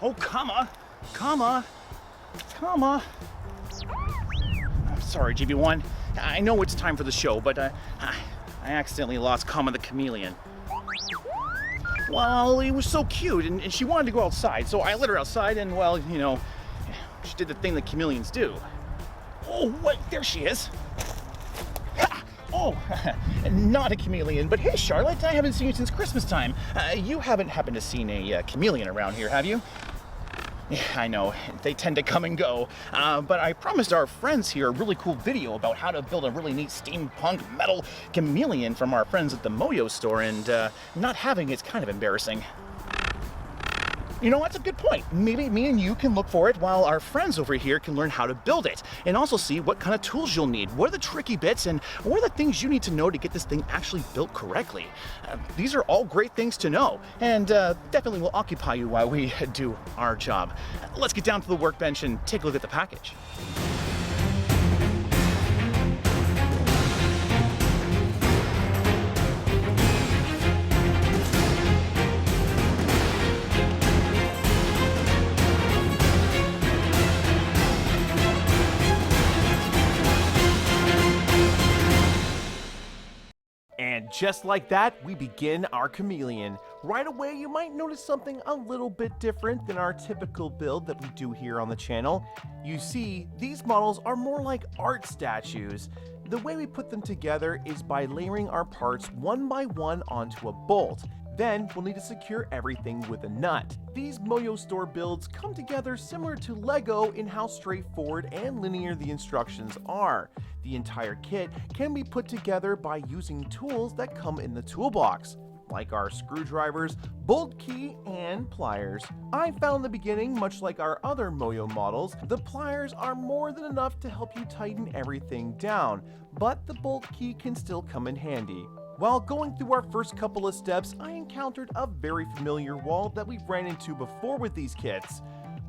Oh, comma. I'm sorry, GB1. I know it's time for the show, but I accidentally lost Comma the Chameleon. Well, he was so cute, and she wanted to go outside, so I let her outside, and, well, you know, she did the thing that chameleons do. Oh, wait, there she is. Ha! Oh, not a chameleon, but hey, Charlotte, I haven't seen you since Christmas time. You haven't happened to seen a chameleon around here, have you? Yeah, I know, they tend to come and go, but I promised our friends here a really cool video about how to build a really neat steampunk metal chameleon from our friends at the Moyu Store, and not having it's kind of embarrassing. You know, that's a good point. Maybe me and you can look for it while our friends over here can learn how to build it, and also see what kind of tools you'll need, what are the tricky bits, and what are the things you need to know to get this thing actually built correctly. These are all great things to know, and definitely will occupy you while we do our job. Let's get down to the workbench and take a look at the package. And just like that, we begin our chameleon. Right away, you might notice something a little bit different than our typical build that we do here on the channel. You see, these models are more like art statues. The way we put them together is by layering our parts one by one onto a bolt. Then we'll need to secure everything with a nut. These Moyu Store builds come together similar to Lego in how straightforward and linear the instructions are. The entire kit can be put together by using tools that come in the toolbox, like our screwdrivers, bolt key, and pliers. I found in the beginning, much like our other Moyu models, the pliers are more than enough to help you tighten everything down, but the bolt key can still come in handy. While going through our first couple of steps, I encountered a very familiar wall that we've ran into before with these kits: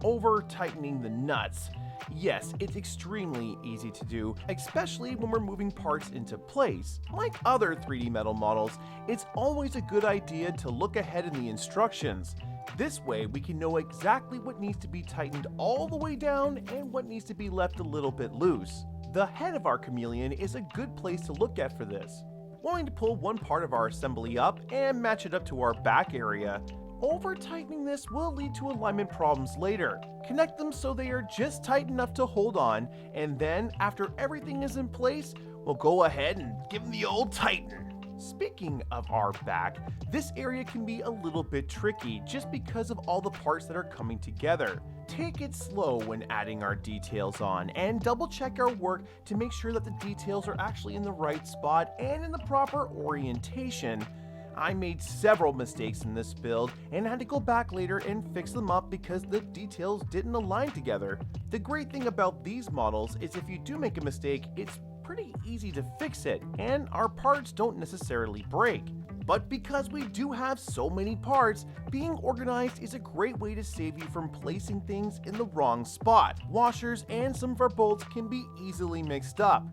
over-tightening the nuts. Yes, it's extremely easy to do, especially when we're moving parts into place. Like other 3D metal models, it's always a good idea to look ahead in the instructions. This way, we can know exactly what needs to be tightened all the way down and what needs to be left a little bit loose. The head of our chameleon is a good place to look at for this. Wanting to pull one part of our assembly up and match it up to our back area. Over-tightening this will lead to alignment problems later. Connect them so they are just tight enough to hold on, and then after everything is in place, we'll go ahead and give them the old tighten. Speaking of our back, this area can be a little bit tricky just because of all the parts that are coming together. Take it slow when adding our details on, and double check our work to make sure that the details are actually in the right spot and in the proper orientation. I made several mistakes in this build and had to go back later and fix them up because the details didn't align together. The great thing about these models is if you do make a mistake, it's pretty easy to fix it, and our parts don't necessarily break. But because we do have so many parts, being organized is a great way to save you from placing things in the wrong spot. Washers and some of our bolts can be easily mixed up.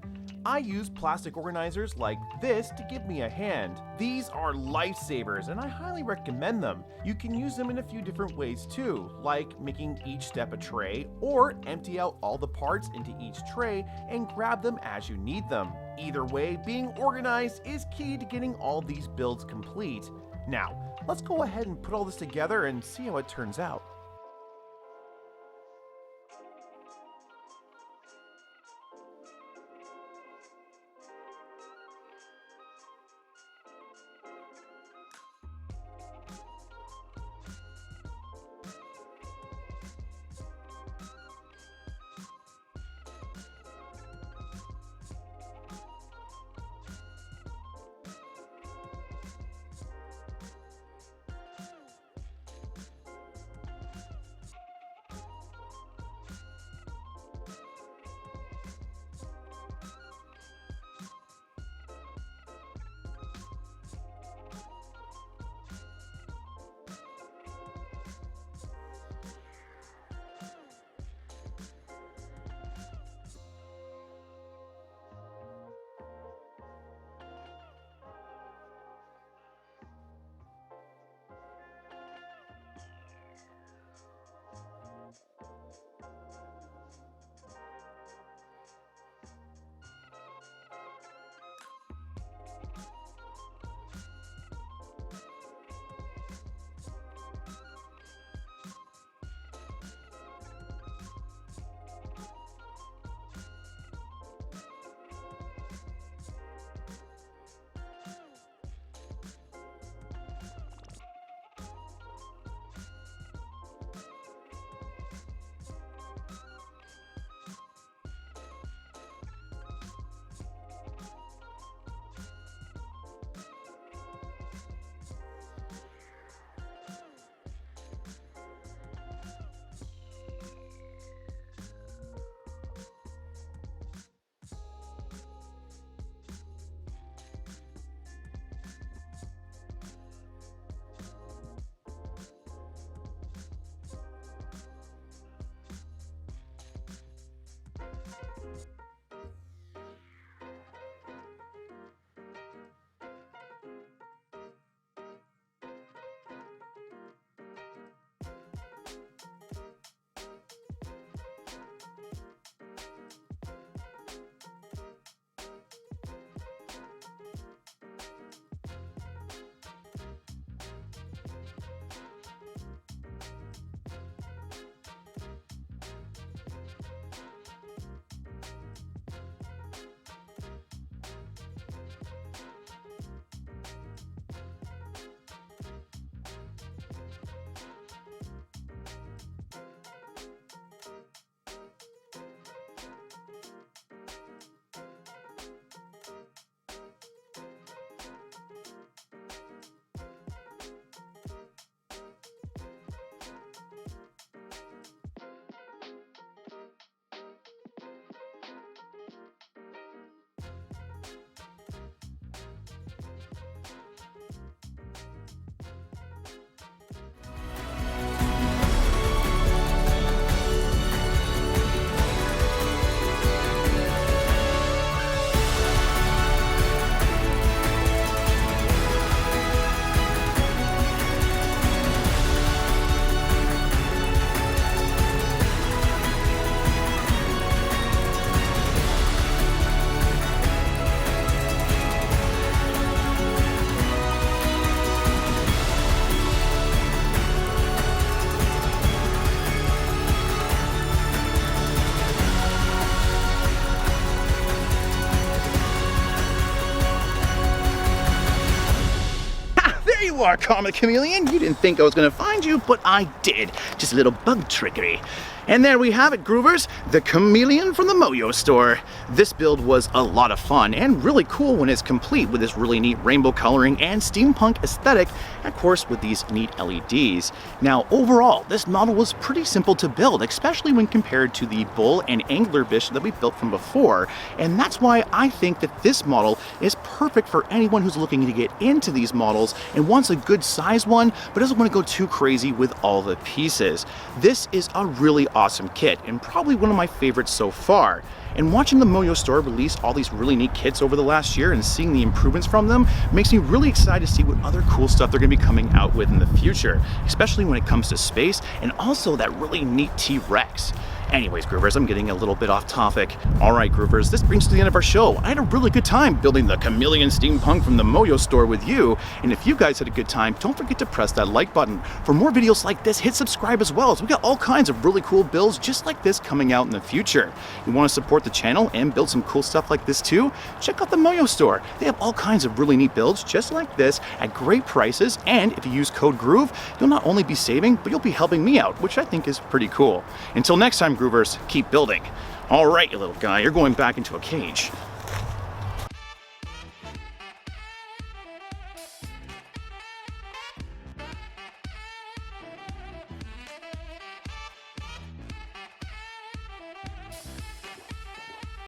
I use plastic organizers like this to give me a hand. These are lifesavers and I highly recommend them. You can use them in a few different ways too, like making each step a tray, or empty out all the parts into each tray and grab them as you need them. Either way, being organized is key to getting all these builds complete. Now, let's go ahead and put all this together and see how it turns out. are, Comet Chameleon. You didn't think I was gonna find you, but I did. Just a little bug trickery. And there we have it, Groovers, the Chameleon from the Moyu Store. This build was a lot of fun and really cool when it's complete with this really neat rainbow coloring and steampunk aesthetic, and of course with these neat LEDs. Now overall, this model was pretty simple to build, especially when compared to the bull and anglerfish that we built from before, and that's why I think that this model is perfect for anyone who's looking to get into these models and wants a good size one, but doesn't want to go too crazy with all the pieces. This is a really awesome kit and probably one of my favorites so far. And watching the Moyu Store release all these really neat kits over the last year and seeing the improvements from them makes me really excited to see what other cool stuff they're going to be coming out with in the future, especially when it comes to space and also that really neat T-Rex. Anyways, Groovers, I'm getting a little bit off topic. All right, Groovers, this brings us to the end of our show. I had a really good time building the Chameleon Steampunk from the Moyu Store with you. And if you guys had a good time, don't forget to press that like button. For more videos like this, hit subscribe as well, as we got all kinds of really cool builds just like this coming out in the future. You want to support the channel and build some cool stuff like this too? Check out the Moyu Store. They have all kinds of really neat builds just like this at great prices. And if you use code GROOVE, you'll not only be saving, but you'll be helping me out, which I think is pretty cool. Until next time, Groovers, keep building. All right, you little guy, you're going back into a cage.